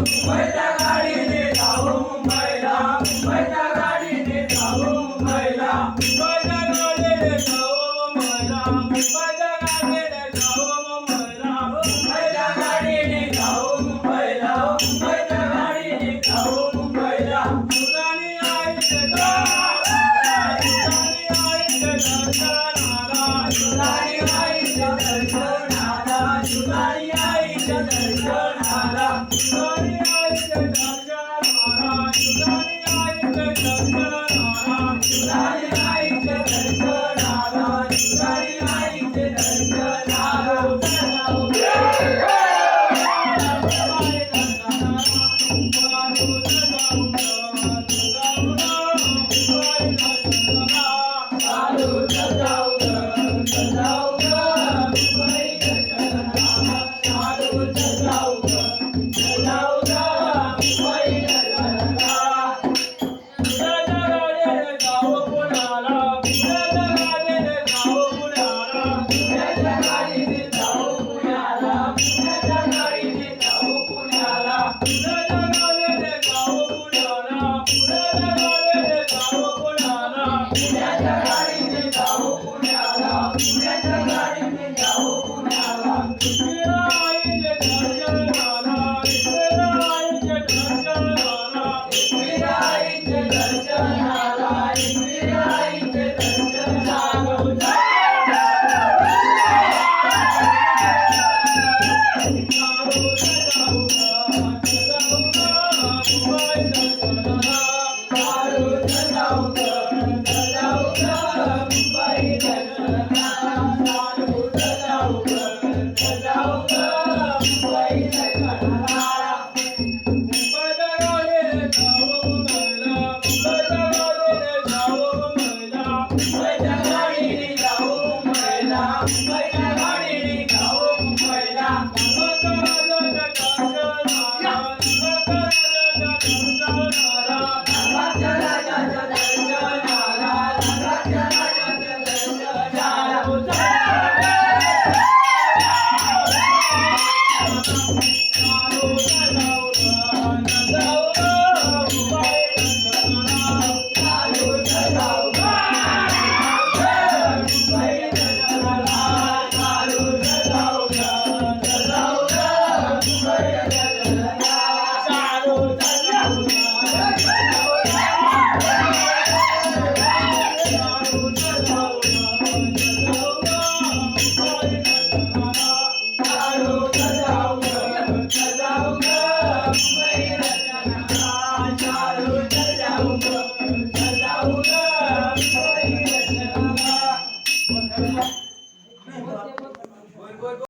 मुंबईच्या गाडीने जाऊ मुंबईला मुंबईच्या गाडीने जाऊ मुंबईला मुंबईच्या गाडीने जाऊ मुंबईला मुंबईच्या गाडीने जाऊ मुंबईला मुंबईच्या गाडीने जाऊ मुंबईला मुंबईच्या गाडीने जाऊ मुंबईला तुझानी आईचे दर्शनाला तुझानी आईचे दर्शनाला तुझानी आईचे दर्शनाला तुझानी आईचे दर्शनाला तुझानी आईचे दर्शनाला तुझानी आईचे दर्शनाला तुझानी आईचे